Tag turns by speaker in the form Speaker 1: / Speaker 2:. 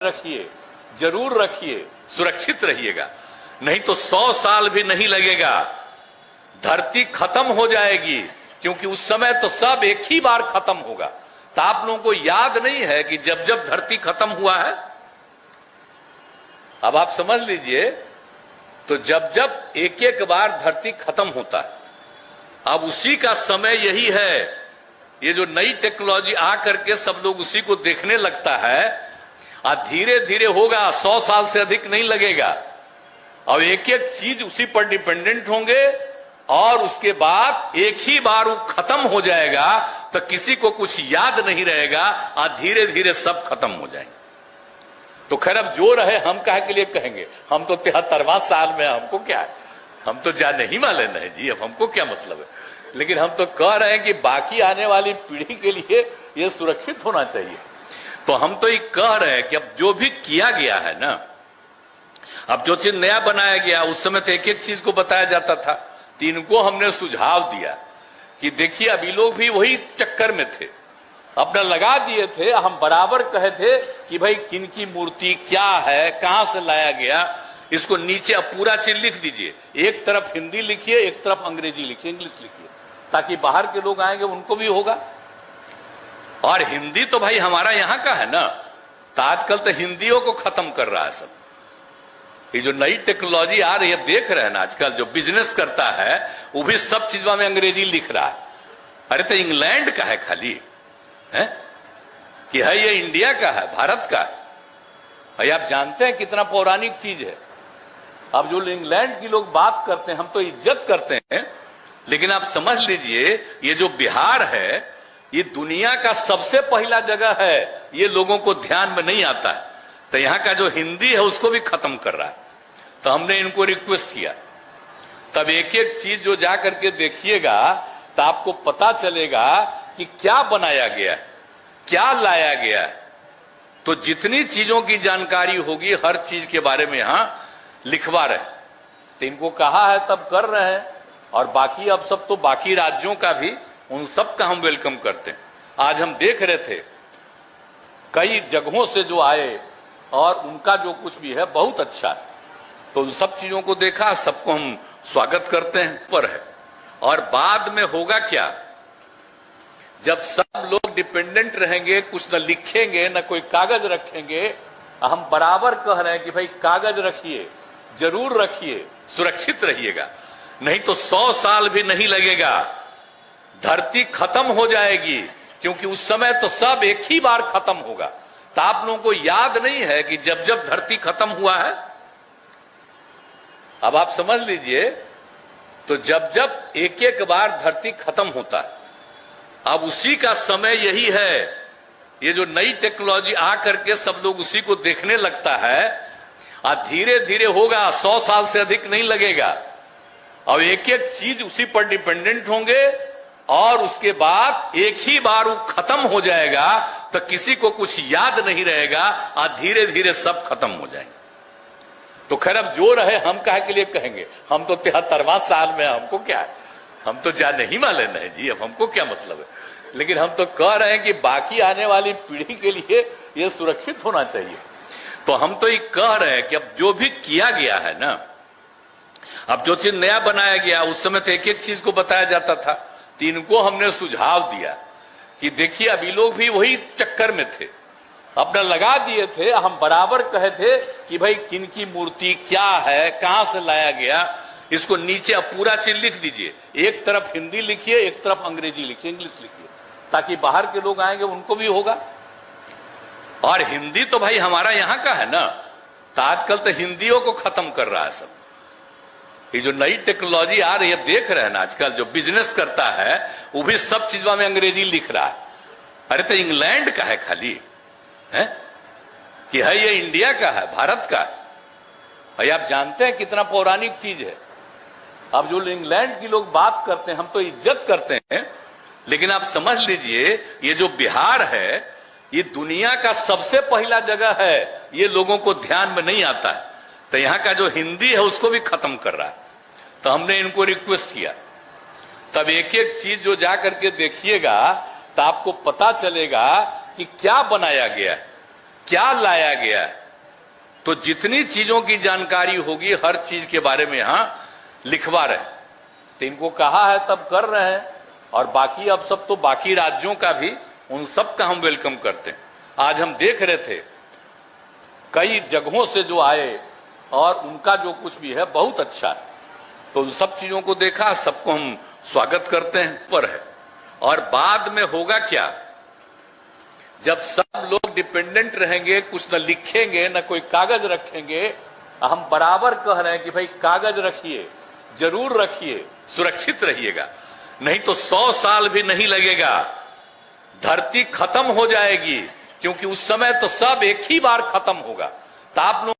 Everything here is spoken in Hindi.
Speaker 1: रखिए, जरूर रखिए, सुरक्षित रहिएगा, नहीं तो 100 साल भी नहीं लगेगा, धरती खत्म हो जाएगी, क्योंकि उस समय तो सब एक ही बार खत्म होगा। तो आप लोगों को याद नहीं है कि जब जब धरती खत्म हुआ है, अब आप समझ लीजिए, तो जब जब एक एक बार धरती खत्म होता है, अब उसी का समय यही है। ये जो नई टेक्नोलॉजी आ करके सब लोग उसी को देखने लगता है, और धीरे धीरे होगा, 100 साल से अधिक नहीं लगेगा। अब एक एक चीज उसी पर डिपेंडेंट होंगे, और उसके बाद एक ही बार वो खत्म हो जाएगा, तो किसी को कुछ याद नहीं रहेगा, और धीरे धीरे सब खत्म हो जाएंगे। तो खैर, अब जो रहे हम कहा के लिए कहेंगे, हम तो 73वां साल में, हमको क्या है, हम तो जाने ही वाले नहीं जी, अब हमको क्या मतलब है। लेकिन हम तो कह रहे हैं कि बाकी आने वाली पीढ़ी के लिए ये सुरक्षित होना चाहिए। तो हम तो ये कह रहे हैं कि अब जो भी किया गया है ना, अब जो चीज नया बनाया गया, उस समय तो एक एक चीज को बताया जाता था। तो इनको हमने सुझाव दिया कि देखिए, अभी लोग भी वही चक्कर में थे, अपना लगा दिए थे। हम बराबर कहे थे कि भाई किन की मूर्ति क्या है, कहां से लाया गया, इसको नीचे अब पूरा चीज लिख दीजिए। एक तरफ हिंदी लिखिए, एक तरफ अंग्रेजी लिखिए, इंग्लिश लिखिए, ताकि बाहर के लोग आएंगे उनको भी होगा। और हिंदी तो भाई हमारा यहां का है ना, तो आजकल तो हिंदियों को खत्म कर रहा है सब। ये जो नई टेक्नोलॉजी आ रही है, देख रहे हैं ना, आजकल जो बिजनेस करता है वो भी सब चीजों में अंग्रेजी लिख रहा है। अरे तो इंग्लैंड का है खाली है कि है ये इंडिया का है, भारत का है। भाई आप जानते हैं कितना पौराणिक चीज है। अब जो इंग्लैंड की लोग बात करते हैं, हम तो इज्जत करते हैं, लेकिन आप समझ लीजिए, ये जो बिहार है, ये दुनिया का सबसे पहला जगह है। ये लोगों को ध्यान में नहीं आता है। तो यहां का जो हिंदी है उसको भी खत्म कर रहा है। तो हमने इनको रिक्वेस्ट किया, तब एक एक चीज जो जा करके देखिएगा, तो आपको पता चलेगा कि क्या बनाया गया है, क्या लाया गया है। तो जितनी चीजों की जानकारी होगी, हर चीज के बारे में यहां लिखवा रहे। तो इनको कहा है तब कर रहे हैं। और बाकी अब सब तो बाकी राज्यों का भी, उन सब का हम वेलकम करते हैं। आज हम देख रहे थे कई जगहों से जो आए, और उनका जो कुछ भी है बहुत अच्छा है। तो उन सब चीजों को देखा, सबको हम स्वागत करते हैं। पर है, और बाद में होगा क्या, जब सब लोग डिपेंडेंट रहेंगे, कुछ न लिखेंगे, न कोई कागज रखेंगे। हम बराबर कह रहे हैं कि भाई कागज रखिए, जरूर रखिए, सुरक्षित रहिएगा, नहीं तो 100 साल भी नहीं लगेगा, धरती खत्म हो जाएगी, क्योंकि उस समय तो सब एक ही बार खत्म होगा। तो आप लोगों को याद नहीं है कि जब जब धरती खत्म हुआ है, अब आप समझ लीजिए, तो जब जब एक एक बार धरती खत्म होता है, अब उसी का समय यही है। ये जो नई टेक्नोलॉजी आ करके सब लोग उसी को देखने लगता है, और धीरे धीरे होगा, 100 साल से अधिक नहीं लगेगा। अब एक एक चीज उसी पर डिपेंडेंट होंगे, और उसके बाद एक ही बार वो खत्म हो जाएगा, तो किसी को कुछ याद नहीं रहेगा, और धीरे धीरे सब खत्म हो जाएंगे। तो खैर, अब जो रहे हम कहा के लिए कहेंगे, हम तो 73वां साल में, हमको क्या है, हम तो जाने ही वाले नहीं जी, अब हमको क्या मतलब है। लेकिन हम तो कह रहे हैं कि बाकी आने वाली पीढ़ी के लिए ये सुरक्षित होना चाहिए। तो हम तो ये कह रहे हैं कि अब जो भी किया गया है ना, अब जो चीज नया बनाया गया, उस समय तो एक एक चीज को बताया जाता था। तो इनको हमने सुझाव दिया कि देखिए, अभी लोग भी वही चक्कर में थे, अपना लगा दिए थे। हम बराबर कहे थे कि भाई किन की मूर्ति क्या है, कहां से लाया गया, इसको नीचे अब पूरा चीज लिख दीजिए। एक तरफ हिंदी लिखिए, एक तरफ अंग्रेजी लिखिए, इंग्लिश लिखिए, ताकि बाहर के लोग आएंगे उनको भी होगा। और हिंदी तो भाई हमारा यहां का है ना, तो आजकल तो हिंदियों को खत्म कर रहा है सब। ये जो नई टेक्नोलॉजी आ रही है, देख रहे हैं ना, आजकल जो बिजनेस करता है वो भी सब चीजों में अंग्रेजी लिख रहा है। अरे तो इंग्लैंड का है खाली है कि है ये इंडिया का है, भारत का है। भाई आप जानते हैं कितना पौराणिक चीज है। अब जो इंग्लैंड की लोग बात करते हैं, हम तो इज्जत करते हैं, लेकिन आप समझ लीजिए, ये जो बिहार है, ये दुनिया का सबसे पहला जगह है। ये लोगों को ध्यान में नहीं आता है। तो यहां का जो हिंदी है उसको भी खत्म कर रहा है। तो हमने इनको रिक्वेस्ट किया, तब एक एक चीज जो जा करके देखिएगा, तो आपको पता चलेगा कि क्या बनाया गया है, क्या लाया गया है। तो जितनी चीजों की जानकारी होगी हर चीज के बारे में यहां लिखवा रहे हैं। तो इनको कहा है तब कर रहे हैं, और बाकी अब सब तो बाकी राज्यों का भी, उन सब का हम वेलकम करते हैं। आज हम देख रहे थे कई जगहों से जो आए और उनका जो कुछ भी है बहुत अच्छा है। तो उन सब चीजों को देखा, सबको हम स्वागत करते हैं पर है। और बाद में होगा क्या, जब सब लोग डिपेंडेंट रहेंगे, कुछ न लिखेंगे न कोई कागज रखेंगे। हम बराबर कह रहे हैं कि भाई कागज रखिए, जरूर रखिए, सुरक्षित रहिएगा, नहीं तो 100 साल भी नहीं लगेगा, धरती खत्म हो जाएगी। क्योंकि उस समय तो सब एक ही बार खत्म होगा। तो आप लोग